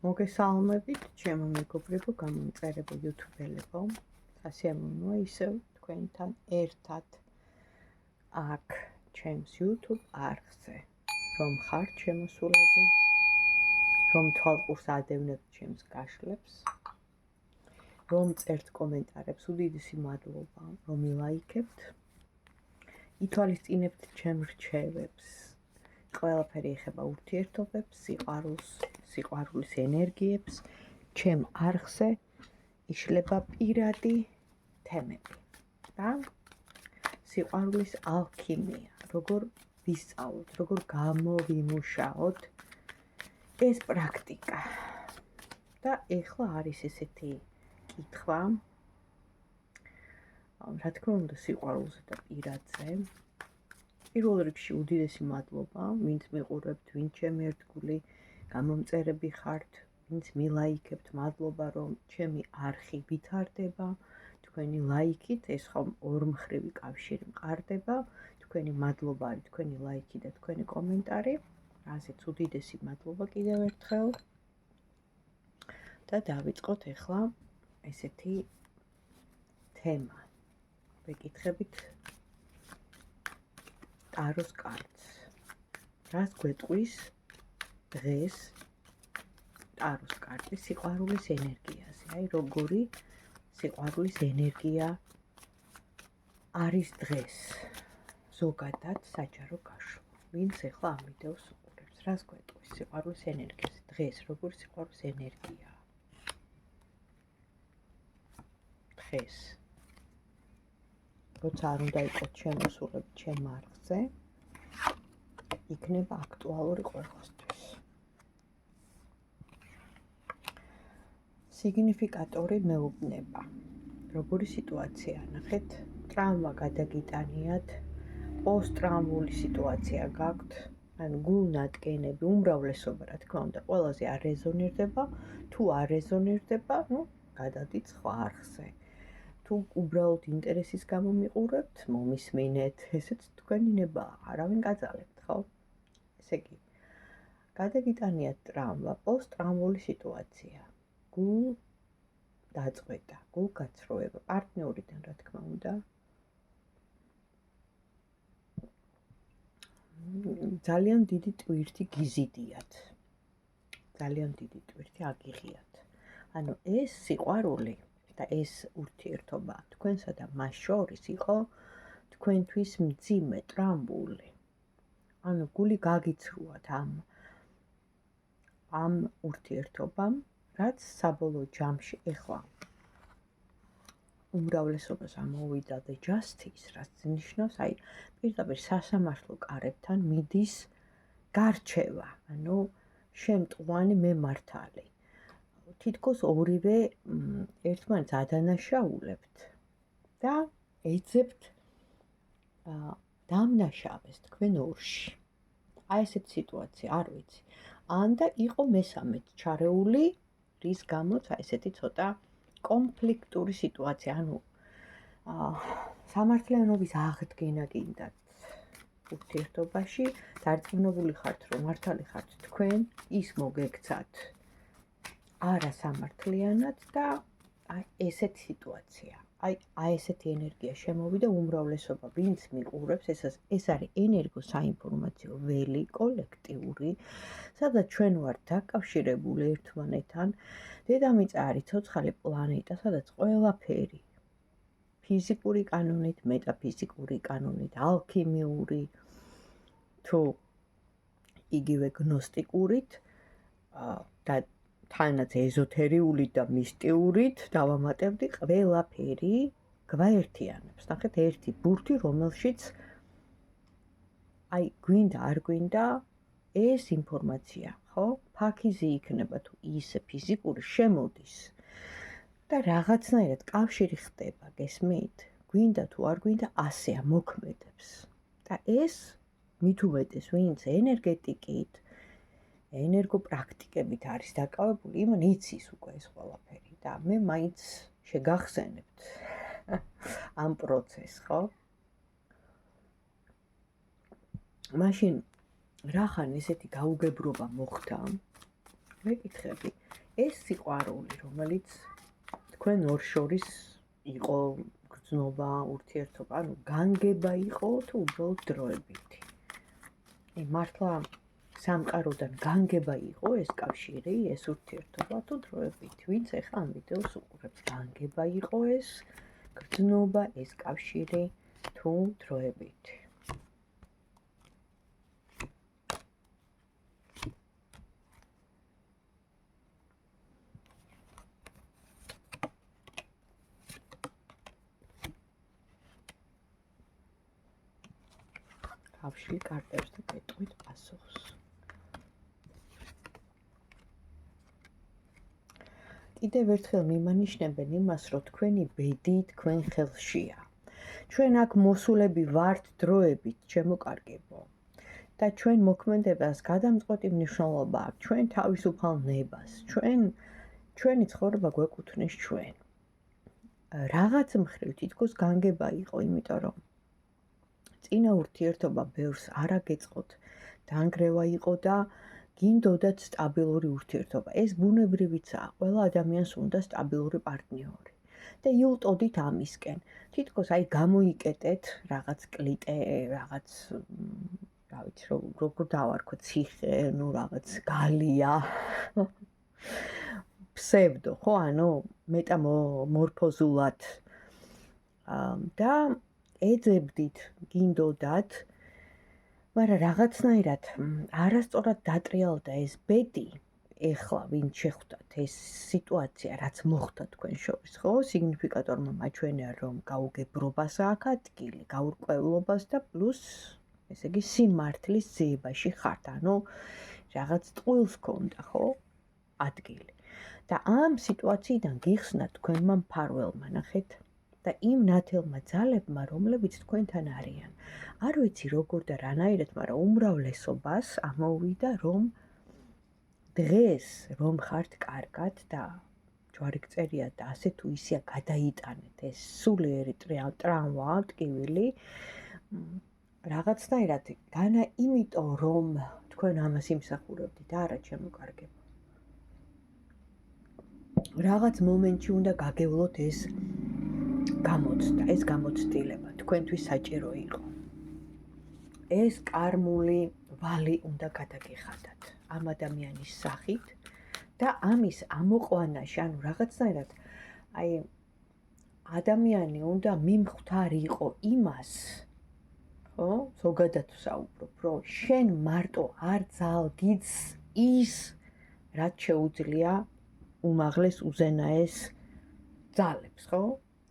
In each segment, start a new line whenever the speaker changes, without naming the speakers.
მოგესალმებით, ჩემო მეგობრებო, გამომწერებო YouTube-ელებო. სასიამოვნოა ისევ თქვენთან ერთად აქ ჩემს YouTube არხზე. რომ ხართ შემოსულები, რომ თვალყურს ადევნებთ ჩემს გაშლებს, რომ წერთ კომენტარებს, უდიდესი მადლობა, რომ ილაიქებთ, ითვალისწინებთ ჩემ რჩევებს. ყველაფერი ეხება ურთიერთობებს, სიყვარულს, სიყვარულის ენერგიებს, ჩემ არხზე იშლება პირადი თემები და სიყვარულის ალქიმია, როგორ ვისწავლოთ, როგორ გამოვიმუშაოთ ეს პრაქტიკა. და ეხლა არის ესეთი კითხვა, რა თქმა უნდა, სიყვარულზე და პირადზე. პირველ რიგში უდიდესი მადლობა, ვინც მიყურებთ, ვინც ჩემი ერთგული გამომწერები ხართ, ვინც მილაიქებთ, მადლობა, რომ ჩემი არხი ვითარდება, თქვენი ლაიქით, ეს ხომ ორმხრივი კავშირი მყარდება, თქვენი მადლობა არის თქვენი ლაიქი და თქვენი კომენტარი, რაზეც უდიდესი მადლობა კიდევ ერთხელ. და დავიწყოთ ახლა ესეთი თემა. ვეკითხებით ტაროს კარტს. რას გვეტყვის დღეს ტაროს კარტი სიყვარულის ენერგიაზე? აი, როგორი სიყვარულის ენერგია არის დღეს ზოგადად საჯარო გაშლა. ვინც ახლა ამ ვიდეოს უყურებს, რას გვეტყვის სიყვარულის ენერგიაზე? დღეს როგორი სიყვარულის ენერგია? დღეს როცა არ უნდა იყოს შემოსულები ჩემ არხზე, იქნება აქტუალური ყველასთვის. სიგნიფიკატორი მეუბნება. როგორი სიტუაცია? ნახეთ, ტრამვა გადაგიტანიათ, პოსტტრაუმული სიტუაცია გაქვთ, ანუ გულნადგენები, უმრავლესობა, რა თქმა უნდა, ყველაზე არ რეზონირდება, თუ არ რეზონირდება, გადადით სხვა არხზე. თუ უბრალოდ ინტერესის გამო მიყურებთ, მომისმინეთ, ესეც თქვენი ნებაა, არავინ გაძალებთ, ხო? ესე იგი, გადაგიტანიათ ტრამვა, პოსტტრაუმული სიტუაცია, გულ დაწყვეტა, გულ გაცრუება, პარტნიორიდან, რა თქმა უნდა. ძალიან დიდი ტვირთი გიზიდიათ. ძალიან დიდი ტვირთი აგიღიათ. ანუ ეს სიყვარული და ეს ურთიერთობა თქვენსა და მას შორის იყო თქვენთვის მძიმე, ტრამვული. ანუ გული გაგიცრუათ ამ ურთიერთობამ, რაც საბოლოო ჯამში ეხლა უმრავლესობას ამოვიდა the justice, რაც ნიშნავს, აი, პირდაპირ სასამართლო კარებთან მიდის გარჩევა, ანუ შემტყვანი მემართალი. თითქოს ორივე ერთმანეთს ადანაშაულებთ და ეძებთ დამნაშავეს თქვენ ორში. აი ესეთ სიტუაცია, არ ვიცი. ან და იყო მესამედ ჩარეული, რის გამოც აი ესეთი ცოტა კონფლიქტური სიტუაცია, ანუ სამართლიანობის აღდგენა გინდათ ურთიერთობაში, დარწმუნებული ხართ, რომ მართალი ხართ თქვენ, ის მოგექცათ არასამართლიანად და აი ესეთი სიტუაცია. აი ესეთი ენერგია შემოვიდა უმრავლესობა, ვინც მიყურებს, ეს არის ენერგოსაინფორმაციო ველი, კოლექტიური, სადაც ჩვენ ვართ დაკავშირებული ერთმანეთთან. დედამიწა არის ცოცხალი პლანეტა, სადაც ყველაფერი ფიზიკური კანონით, მეტაფიზიკური კანონით, ალქიმიური, თუ იგივე გნოსტიკურით და თანაც ეზოთერიულით და მისტიურით დავამატებდი, ყველაფერი გვაერთიანებს. ნახეთ, ერთი ბურთი, რომელშიც აი გვინდა, არ გვინდა ეს ინფორმაცია, ხო? ფაქიზი იქნება თუ ისე ფიზიკური შემოდის და რაღაცნაირად კავშირი ხდება, გესმით? გვინდა თუ არ გვინდა, ასეა მოქმედებს. და ეს მით უმეტეს, ვინც ენერგეტიკით, ენერგოპრაქტიკებით არის დაკავებული, იმან იცის უკვე ეს ყველაფერი და მე მაინც შეგახსენებთ ამ პროცესს, ხო? მაშინ რახან ესეთი გაუგებრობა მოხდა? ვეკითხები, ეს სიყვარული, რომელიც თქვენ ორ შორის იყო გრძნობა, ურთიერთობა, ანუ განგება იყო თუ უბრალოდ დროებითი. მართლა სამყაროდან განგება იყო ეს კავშირი, ეს ურთიერთობა თუ დროებითი. ვინც ახლა ამ ვიდეოს უყურებს, განგება იყო ეს გრძნობა, ეს კავშირი თუ დროებითი. Avşil kартებს და გეტყვით პასუხს. კიდევ ერთხელ მიმანიშნებენ იმას, რომ თქვენი ბედი თქვენ ხელშია. ჩვენ აქ მოსულები ვართ დროებით, შემოკარგებო. და ჩვენ მოქმედებას გადამწყვეტი მნიშვნელობა აქვს ჩვენ თავისუფალ ნებას. ჩვენი ცხოვრება გვეკუთვნის ჩვენ. რაღაც მხრივ თითქოს განგება იყო, იმიტომ რომ წინა ურთიერთობა ბევრს არ აგეწყოთ, დაანგრევა იყო და გინდოდათ სტაბილური ურთიერთობა. ეს ბუნებრივიცაა, ყველა ადამიანს უნდა სტაბილური პარტნიორი. და იუტოდით ამისკენ. თითქოს აი გამოიკეტეთ რაღაც კლიტე, რაღაც რა ვიცი, როგორ დავარქვა, ციხე, ნუ რაღაც გალია. ფსევდო, ხო, ანუ მეტამორფოზულად და ეძებდით, გინდოდათ, მაგრამ რაღაცნაირად არასწორად დატრიალდა ეს ბედი, ეხლა ვინ შეხვდათ ეს სიტუაცია, რაც მოხდა თქვენ შორის, ხო? სიგნიფიკატორმა მაჩვენია, რომ გაუგებრობას აქვს ადგილი, გაურკვევლობას და პლუს, ესე იგი, სიმართლის ძიებაში ხართ, ანუ რაღაც ტყუილს ქონდა, ხო? ადგილი. და ამ სიტუაციიდან გიხსნა თქვენმა მფარველმა, ნახეთ? და იმ ნათელმა ძალებმა, რომლებიც თქვენთან არიან. არ ვიცი როგორ და რანაირად, მაგრამ უმრავლესობას ამოვიდა, რომ დღეს რომ ხართ კარგად და ჯვარი გწერია და ასე თუ ისეა გადაიტანეთ ეს სულიერი ტრავმა, ტკივილი, რაღაცნაირად განა იმიტომ, რომ თქვენ ამას იმსახურებდით, არა შემოკარგებო. რაღაც მომენტში უნდა გაგევლოთ ეს გამოცდა, ეს გამოცდილება თქვენთვის საჭირო იყო. ეს კარმული ვალი უნდა გადაგიხადათ ამ ადამიანის სახით და ამის ამოყვანაში, ანუ რაღაცნაირად აი ადამიანი უნდა მიმხვდარიყო იმას, ხო? ზოგადად ვსაუბრობ, რომ შენ მარტო არ ძალგიც ის, რაც შეუძლია უმაღლეს უზენაეს ძალებს, ხო?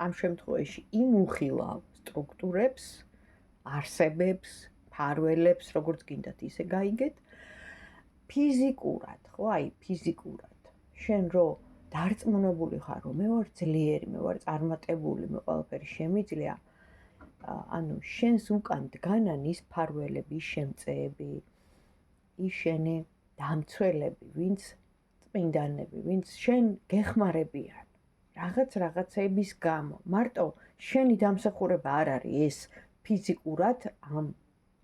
ამ შემთხვევაში იმ უხილავ სტრუქტურებს, არსებებს, ფარველებს, როგორც გინდათ ისე გაიგეთ, ფიზიკურად, ხო, აი ფიზიკურად. შენ რო დარწმუნებული ხარ, რომ მე ვარ ძლიერი, მე ვარ წარმატებული, მე ყველაფერი შემიძლია, ანუ შენს უკან დგანან ის ფარველები, ის შემწეები, ის შენი დამცველები, ვინც წმინდანები, ვინც შენ გეხმარებიან. რაღაცების გამო. მარტო შენი დამსახურება არ არის ეს ფიზიკურად ამ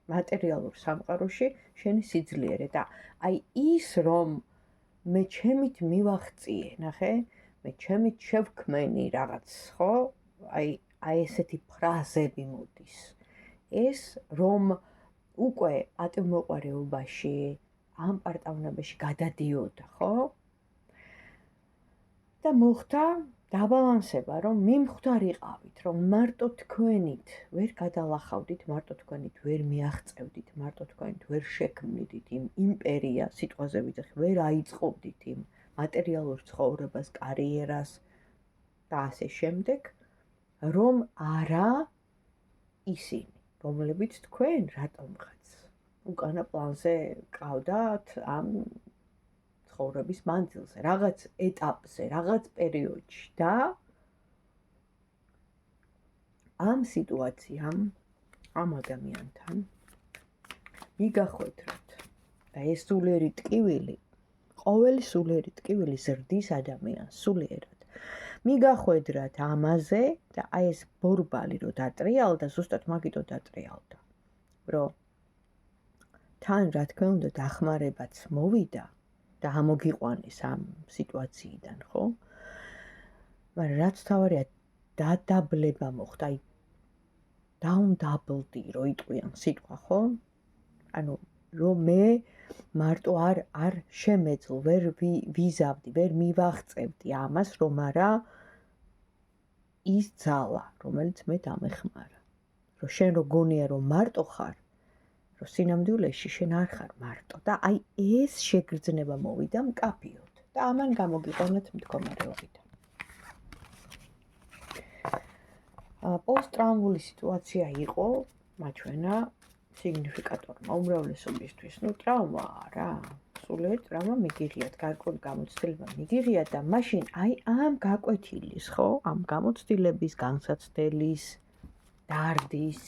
მატერიალურ სამყაროში შენი სიძლიერე და აი ის რომ მე ჩემით მივახციე, ნახე, მე ჩემით შევქმენი რაღაც, ხო? აი ესეთი ფრაზები მოდის. ეს რომ უკვე პატივმოყვარეობაში, ამ პარტავნებაში გადადიოდა, ხო? და მოხდა დაბალანსება, რომ მიმხვდარიყავით, რომ მარტო თქვენით ვერ გადალახავდით, მარტო თქვენით ვერ მიაღწევდით, მარტო თქვენით ვერ შექმნიდით იმ იმპერია, სიტყვაზე ვიძახი, ვერ აიწყობდით იმ მატერიალურ ცხოვრებას, კარიერას და ასე შემდეგ, რომ არა ისინი, რომლებიც თქვენ რატომღაც უკანა პლანზე ყავდათ ამ ცხოვრების მანძილზე, რაღაც ეტაპზე, რაღაც პერიოდში და ამ სიტუაციამ, ამ ადამიანთან მიგახვედროთ და ეს სულიერი ტკივილი, ყოველი სულიერი ტკივილი ზრდის ადამიანს სულიერად. მიგახვედრათ ამაზე და აი ეს ბორბალი რო დატრიალდა, ზუსტად მაგითო დატრიალდა, რომ თან რა თქმა უნდა დახმარებაც მოვიდა და ამოგიყვანეს ამ სიტუაციიდან, ხო? მაგრამ რაც თავარია დადაბლება მოხდა, აი დაუნდაბლდი რო იტყვიან სიტყვა, ხო? ანუ რომ მე მარტო არ შემეძლო, ვერ ვიზავდი, ვერ მივაღწევდი ამას, რომ არა ის ძალა, რომელიც მე დამეხმარა. რომ შენ რო გონია რომ მარტო ხარ, რომ სინამდვილეში შენ არ ხარ მარტო და აი ეს შეგრძნება მოვიდა მკაფიოდ და ამან გამოგიყვანეთ მდგომარეობიდან. პოსტტრაუმული სიტუაცია იყო მაჩვენა სიგნიფიკატორმა უმრავლესობისთვის. ტრაუმა რა, სულიერ ტრავმა მიგიღიათ, გარკვეული გამოცდილება მიგიღიათ და მაშინ აი ამ გაკვეთილის, ხო, ამ გამოცდილების, განსაცდელის, დარდის,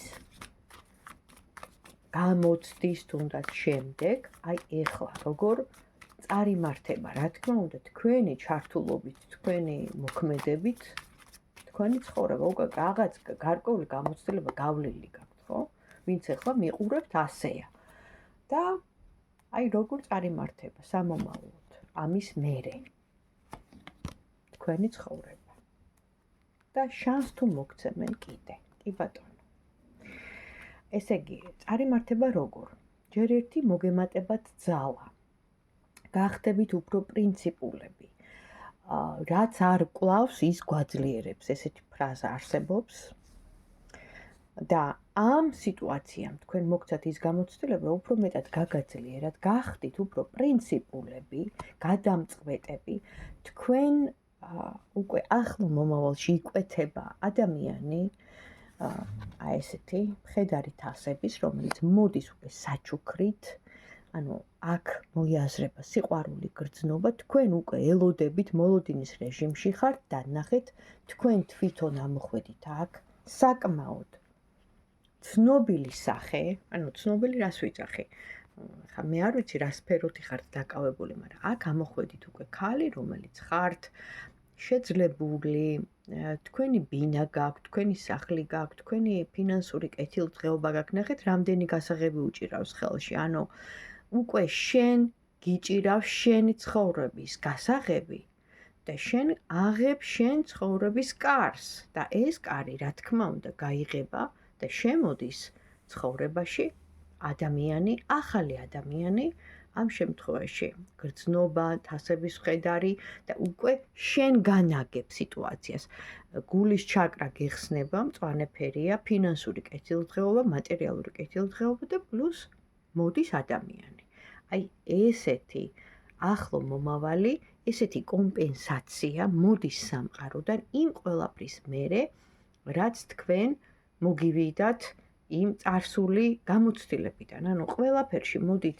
გამოცდის თუნდაც შემდეგ, აი ეხლა როგორ წარიმართება, რა თქმა უნდა, თქვენი ჩართულობით, თქვენი მოქმედებით, თქვენი ცხოვრება, უკვე რაღაც გარკვეული გამოცდილება გავლილი გაქვთ, ხო? ვინც ეხლა მიყურებთ ასეა. და აი როგორ წარიმართება სამომავლოდ ამის მერე თქვენი ცხოვრება. და შანს თუ მოგცემენ კიდე. კი ბატონო. ესე იგი, წარიმართება როგორ? ჯერ ერთი მოგემატებათ ძალა. გახდებით უფრო პრინციპულები. რაც არ კლავს, ის გვაძლიერებს, ესეთი ფრაზა არსებობს. და ამ სიტუაციამ თქვენ მოგცათ ის გამოცდილება, უფრო მეტად გაგაძლიერათ, გახდით უფრო პრინციპულები, გადამწყვეტები, თქვენ უკვე ახლო მომავალში იკვეთება ადამიანი, აი ესეთი მხედარი თასების, რომელიც მოდის უკვე საჩუქრით, ანუ აქ მოიაზრება სიყვარული, გრძნობა, თქვენ უკვე ელოდებით მოლოდინის რეჟიმში ხართ და ნახეთ, თქვენ თვითონ ამოხვედით აქ საკმაოდ ცნობილი სახე, ანუ ცნობილი რას ვიძახი? ხა მე არ ვიცი რა სფეროთი ხართ დაკავებული, მაგრამ აქ ამოხვედით უკვე ქალი, რომელიც ხართ შეძლებული, თქვენი ბინა გაქვთ, თქვენი სახლი გაქვთ, თქვენი ფინანსური კეთილდღეობა გაქვთ, ნახეთ, რამდენი გასაღები უჭირავს ხელში, ანუ უკვე შენ გიჭირავს შენი ცხოვრების გასაღები და შენ აღებ შენ ცხოვრების კარს და ეს კარი, რა თქმა უნდა, გაიღება და შემოდის ცხოვრებაში ადამიანი, ახალი ადამიანი, ამ შემთხვევაში გრძნობა, თასების მხედარი და უკვე შენ განაგებ სიტუაციას. გულის ჩაკრა გეხსნება, მწვანე ფერია, ფინანსური კეთილდღეობა, მატერიალური კეთილდღეობა და პლუს მოდის ადამიანი. აი ესეთი ახლო მომავალი, ესეთი კომპენსაცია მოდის სამყაროდან იმ ყველაფრის მერე, რაც თქვენ მოგივიდათ იმ წარსული გამოცდილებიდან. ანუ ყველაფერში მოდით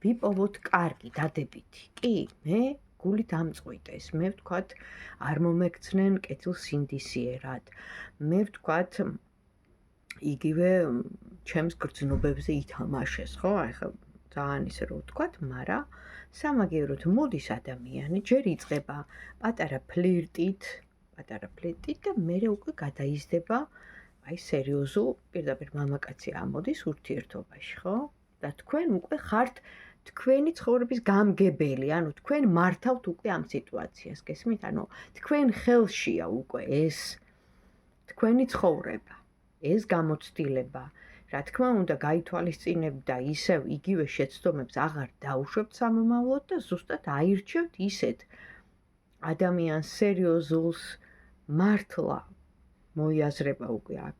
ვიპოვოთ კარგი, დადებითი. კი, მე გულით ამწყვიტეს, მე ვთქვათ, არ მომექცნენ კეთილსინდისიერად. მე ვთქვათ, იგივე ჩემს გრძნობებზე ითამაშეს, ხო? აი ხა ძალიან ისე რომ ვთქვათ, მაგრამ სამაგიეროდ მოდის ადამიანი, ჯერ იწყება პატარა ფლირტით და მერე უკვე გადაიზრდება აი სერიოზულ, პირდაპირ მამაკაცი ამოდის ურთიერთობაში, ხო? და თქვენ უკვე ხართ თქვენი ცხოვრების გამგებელი, ანუ თქვენ მართავთ უკვე ამ სიტუაციას, გესმით? ანუ თქვენ ხელშია უკვე ეს თქვენი ცხოვრება, ეს გამოცდილება. რა თქმა უნდა, გაითვალისწინებთ და ისევ იგივე შეცდომებს აღარ დაუშვებთ სამომავლოდ და ზუსტად აირჩევთ ისეთ ადამიანს სერიოზულს, მართლა მოიაზრება უკვე აქ.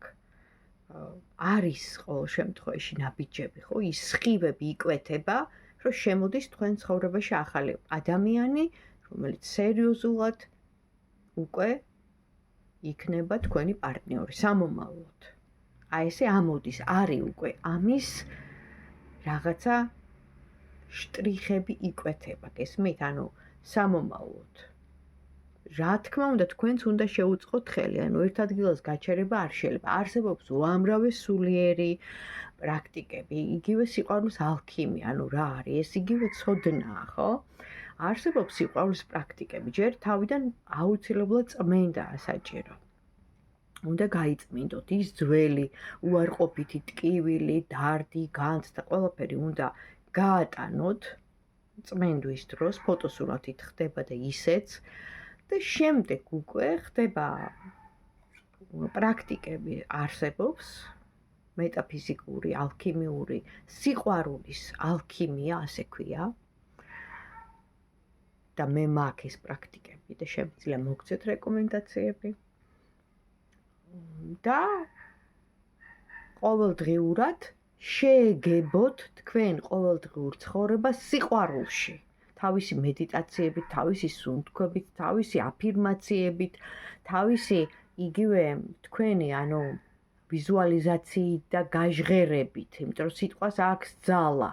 არის ყოველ შემთხვევაში ნაბიჯები, ხო? ის სხივები იკვეთება, რომ შემოდის თქვენ ცხოვრებაში ახალი ადამიანი, რომელიც სერიოზულად უკვე იქნება თქვენი პარტნიორი სამომავლოდ. აი ესე ამოდის, არის უკვე ამის რაღაცა შტრიხები იკვეთება, გესმით? ანუ სამომავლოდ. რა თქმა უნდა, თქვენც უნდა შეუწყოთ ხელი, ანუ ერთ ადგილას გაჩერება არ შეიძლება. არსებობს უამრავი სულიერი პრაქტიკები, იგივე სიყვარულის ალქიმია, ანუ რა არის, ეს იგივე ცოდნაა, ხო? არსებობს სიყვარულის პრაქტიკები, ჯერ თავიდან აუცილებლად წმენდაა საჭირო. უნდა გაიწმინდოთ ის ძველი, უარყოფითი ტკივილი, დარდი, განცდა, ყველაფერი უნდა გაატანოთ წმენდვის დროს ფოტოსურათით ხდება და ისეც და შემდეგ უკვე ხდება პრაქტიკები არსებობს მეტაფიზიკური, ალქიმიური, სიყვარულის ალქიმია, ასე ქვია. და მე მაქვს ეს პრაქტიკები და შემიძლია მოგცეთ რეკომენდაციები. და ყოველდღიურად შეეგებოთ თქვენ ყოველდღიურ ცხოვრებას სიყვარულში. თავისი მედიტაციებით, თავისი სუნთქვებით, თავისი აფირმაციებით, თავისი იგივე თქვენი, ვიზუალიზაციით და გაჟღერებით, იმიტომ რომ სიტყვას აქვს ძალა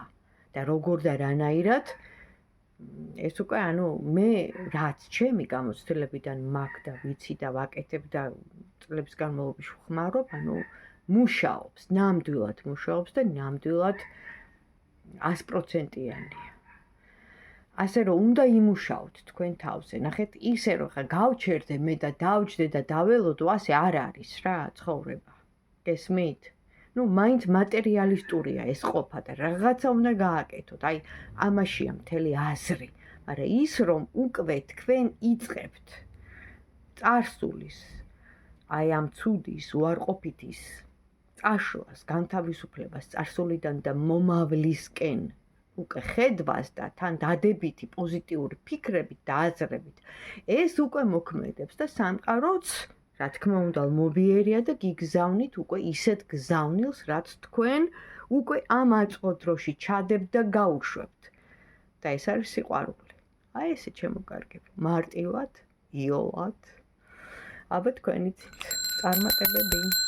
და როგორ და რანაირად ეს უკვე მე რაც ჩემი გამოცდილებიდან მაქვს და ვიცი და ვაკეთებ და წლების განმავლობაში ვხმარობ, მუშაობს, ნამდვილად მუშაობს და ნამდვილად 100%-იანია. ასე რომ უნდა იმუშაოთ თქვენ თავზე. ნახეთ, ისე რომ ხა გავჩერდე მე და დავჯდე და დაველოდო, ასე არ არის რა ცხოვრება. გესმით? მაინც მატერიალისტურია ეს ყოფა და რაღაცა უნდა გააკეთოთ. აი, ამაშია მთელი აზრი. მაგრამ ის რომ უკვე თქვენ იწყებთ წარსულის, აი ამ ცუდის, უარყოფითის წაშლას, განთავისუფლებას წარსულიდან და მომავლისკენ უკვე ხედვას და თან დადებითი პოზიტიური ფიქრებით და აზრებით, ეს უკვე მოქმედებს და სამყაროც რა თქმა უნდა მობიერია და გიგზავნით უკვე ისეთ გზავნილს, რაც თქვენ უკვე ამ აწყო დროში ჩადებთ და გაუშვებთ. და ეს არის სიყვარული. აი ესე ჩემო კარგებო, მარტივად, იოლად. აბა თქვენიც წარმატებები.